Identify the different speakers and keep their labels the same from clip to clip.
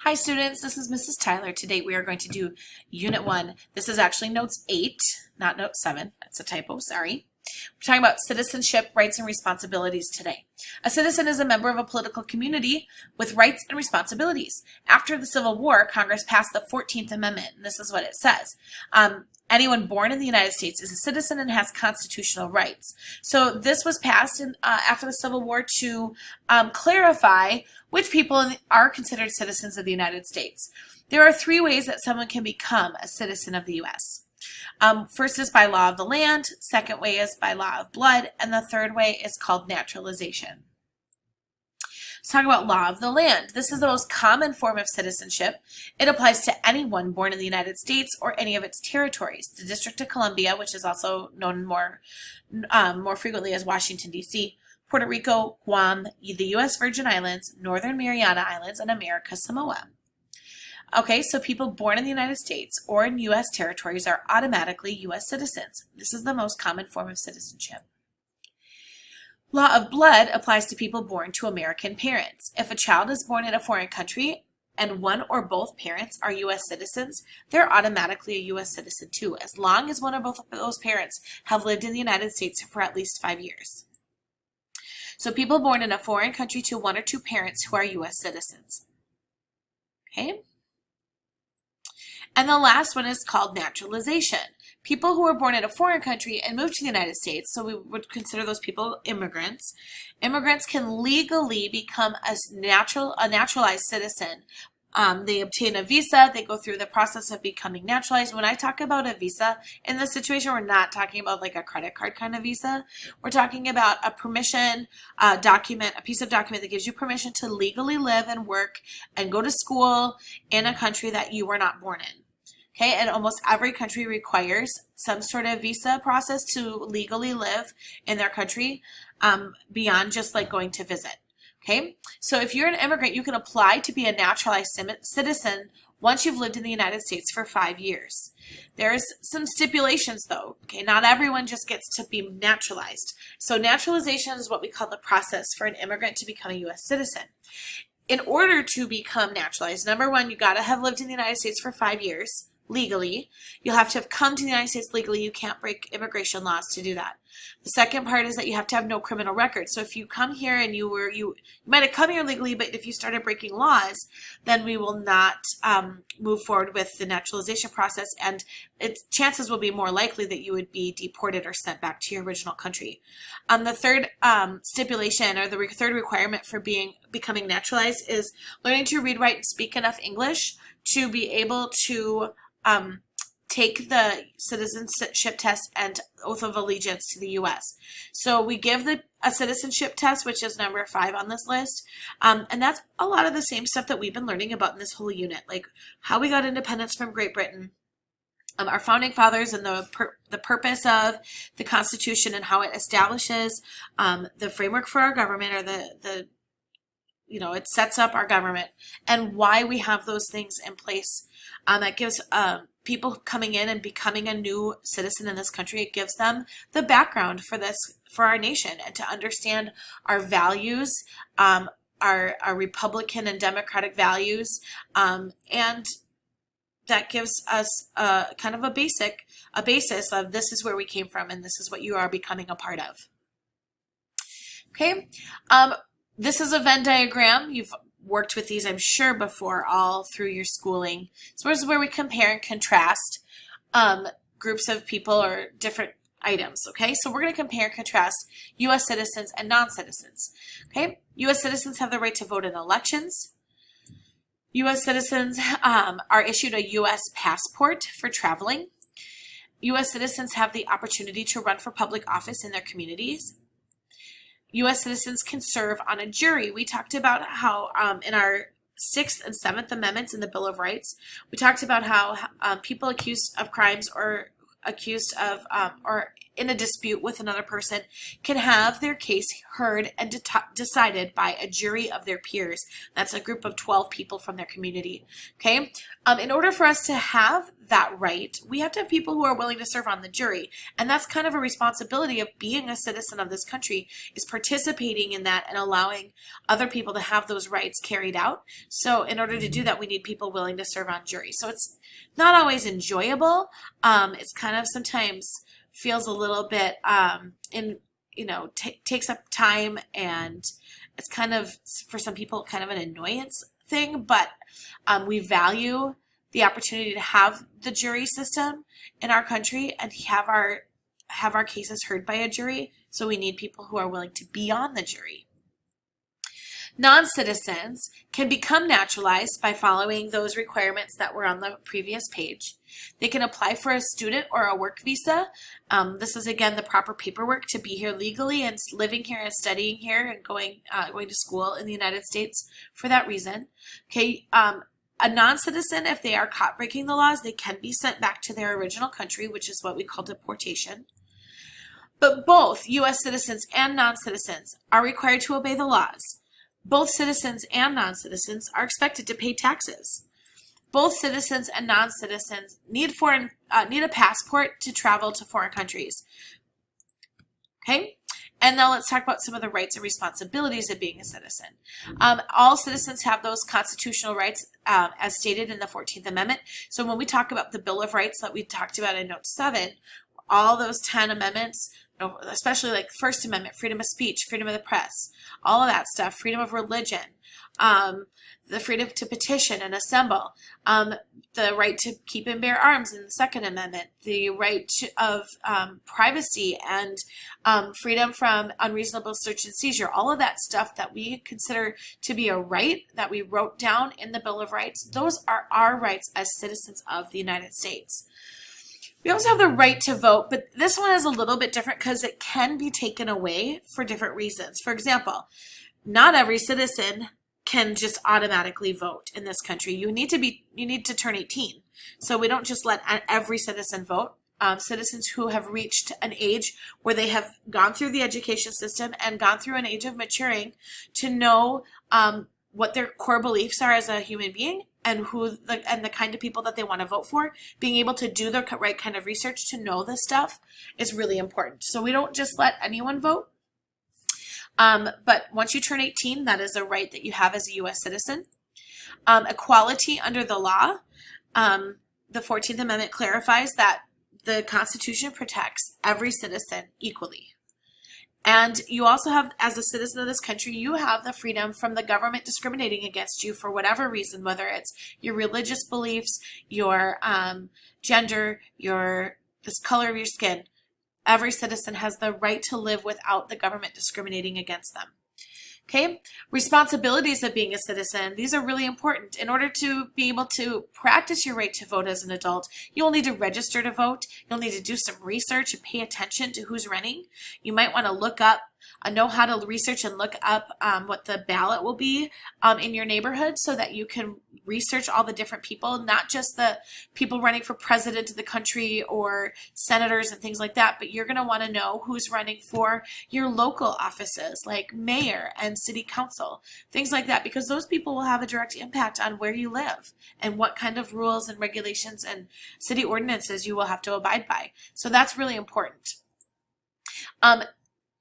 Speaker 1: Hi students, this is Mrs. Tyler. Today we are going to do Unit 1. This is actually Notes 8, not Note 7. That's a typo, sorry. We're talking about citizenship, rights, and responsibilities today. A citizen is a member of a political community with rights and responsibilities. After the Civil War, Congress passed the 14th Amendment, and this is what it says. Anyone born in the United States is a citizen and has constitutional rights. So this was passed after the Civil War to clarify which people are considered citizens of the United States. There are three ways that someone can become a citizen of the U.S. First is by law of the land, second way is by law of blood, and the third way is called naturalization. Let's talk about law of the land. This is the most common form of citizenship. It applies to anyone born in the United States or any of its territories. The District of Columbia, which is also known more frequently as Washington, D.C., Puerto Rico, Guam, the U.S. Virgin Islands, Northern Mariana Islands, and America's Samoa. Okay, so people born in the United States or in U.S. territories are automatically U.S. citizens. This is the most common form of citizenship. Law of blood applies to people born to American parents. If a child is born in a foreign country and one or both parents are U.S. citizens, they're automatically a U.S. citizen too, as long as one or both of those parents have lived in the United States for at least 5 years. So people born in a foreign country to one or two parents who are U.S. citizens. Okay? And the last one is called naturalization. People who are born in a foreign country and move to the United States, so we would consider those people immigrants. Immigrants can legally become a naturalized citizen. They obtain a visa, they go through the process of becoming naturalized. When I talk about a visa, in this situation, we're not talking about like a credit card kind of visa. We're talking about a permission document, a piece of document that gives you permission to legally live and work and go to school in a country that you were not born in. Okay, and almost every country requires some sort of visa process to legally live in their country beyond just like going to visit. Okay, so if you're an immigrant, you can apply to be a naturalized citizen once you've lived in the United States for 5 years. There's some stipulations though. Okay, not everyone just gets to be naturalized. So naturalization is what we call the process for an immigrant to become a U.S. citizen. In order to become naturalized, number one, you got to have lived in the United States for 5 years. Legally. You'll have to have come to the United States legally. You can't break immigration laws to do that. The second part is that you have to have no criminal record. So if you come here and you might have come here legally, but if you started breaking laws, then we will not move forward with the naturalization process, and chances will be more likely that you would be deported or sent back to your original country. The third stipulation, or the third requirement for becoming naturalized, is learning to read, write, and speak enough English to be able to take the citizenship test and oath of allegiance to the U.S. So we give a citizenship test, which is number 5 on this list, and that's a lot of the same stuff that we've been learning about in this whole unit, like how we got independence from Great Britain, our founding fathers, and the purpose of the Constitution and how it establishes the framework for our government, or it sets up our government, and why we have those things in place. That gives people coming in and becoming a new citizen in this country, it gives them the background for our nation, and to understand our values, our Republican and Democratic values, and that gives us kind of a basis of this is where we came from and this is what you are becoming a part of. Okay. This is a Venn diagram. You've worked with these, I'm sure, before all through your schooling. So this is where we compare and contrast groups of people or different items, okay? So we're going to compare and contrast U.S. citizens and non-citizens, okay? U.S. citizens have the right to vote in elections. U.S. citizens are issued a U.S. passport for traveling. U.S. citizens have the opportunity to run for public office in their communities. U.S. citizens can serve on a jury. We talked about how in our 6th and 7th Amendments in the Bill of Rights, we talked about how people accused of crimes or accused of or in a dispute with another person can have their case heard and decided by a jury of their peers. That's a group of 12 people from their community. Okay. In order for us to have that right, we have to have people who are willing to serve on the jury. And that's kind of a responsibility of being a citizen of this country, is participating in that and allowing other people to have those rights carried out. So in order to do that, we need people willing to serve on jury. So it's not always enjoyable. It's kind of sometimes feels a little bit takes up time, and it's kind of, for some people, kind of an annoyance thing, but we value the opportunity to have the jury system in our country and have our cases heard by a jury. So we need people who are willing to be on the jury. Non-citizens can become naturalized by following those requirements that were on the previous page. They can apply for a student or a work visa. This is, again, the proper paperwork to be here legally and living here and studying here and going to school in the United States for that reason. Okay, a non-citizen, if they are caught breaking the laws, they can be sent back to their original country, which is what we call deportation. But both U.S. citizens and non-citizens are required to obey the laws. Both citizens and non-citizens are expected to pay taxes. Both citizens and non-citizens need a passport to travel to foreign countries. Okay? And now let's talk about some of the rights and responsibilities of being a citizen. All citizens have those constitutional rights as stated in the 14th Amendment. So when we talk about the Bill of Rights that we talked about in Note 7, all those 10 amendments, especially like First Amendment, freedom of speech, freedom of the press, all of that stuff, freedom of religion, the freedom to petition and assemble, the right to keep and bear arms in the Second Amendment, the right of privacy and freedom from unreasonable search and seizure, all of that stuff that we consider to be a right that we wrote down in the Bill of Rights, those are our rights as citizens of the United States. We also have the right to vote, but this one is a little bit different because it can be taken away for different reasons. For example, not every citizen can just automatically vote in this country. You need to turn 18. So we don't just let every citizen vote. Citizens who have reached an age where they have gone through the education system and gone through an age of maturing to know what their core beliefs are as a human being and the kind of people that they want to vote for, being able to do the right kind of research to know this stuff is really important. So we don't just let anyone vote. But once you turn 18, that is a right that you have as a U.S. citizen. Equality under the law. The 14th Amendment clarifies that the Constitution protects every citizen equally. And you also have, as a citizen of this country, you have the freedom from the government discriminating against you for whatever reason, whether it's your religious beliefs, your gender, the color of your skin. Every citizen has the right to live without the government discriminating against them. Okay, responsibilities of being a citizen, these are really important. In order to be able to practice your right to vote as an adult, you'll need to register to vote. You'll need to do some research and pay attention to who's running. You might want to look up, know how to research and look up what the ballot will be in your neighborhood so that you can research all the different people, not just the people running for president of the country or senators and things like that, but you're going to want to know who's running for your local offices like mayor and city council, things like that, because those people will have a direct impact on where you live and what kind of rules and regulations and city ordinances you will have to abide by. So that's really important.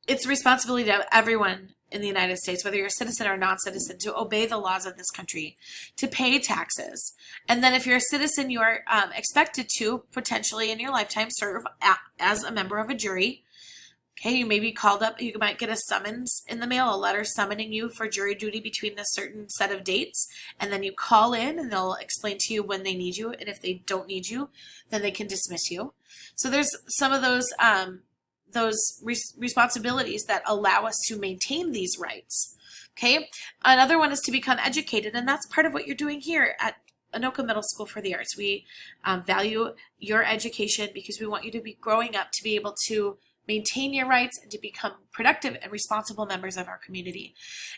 Speaker 1: It's a responsibility of everyone in the United States, whether you're a citizen or non-citizen, to obey the laws of this country, to pay taxes. And then if you're a citizen, you are expected to potentially in your lifetime serve as a member of a jury. Okay, you may be called up, you might get a summons in the mail, a letter summoning you for jury duty between a certain set of dates, and then you call in and they'll explain to you when they need you, and if they don't need you, then they can dismiss you. So there's some of those responsibilities that allow us to maintain these rights. Okay, another one is to become educated, and that's part of what you're doing here at Anoka Middle School for the Arts. We value your education because we want you to be growing up to be able to maintain your rights and to become productive and responsible members of our community.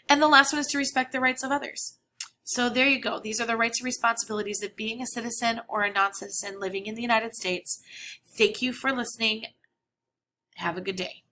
Speaker 1: And the last one is to respect the rights of others. So there you go. These are the rights and responsibilities of being a citizen or a non-citizen living in the United States. Thank you for listening. Have a good day.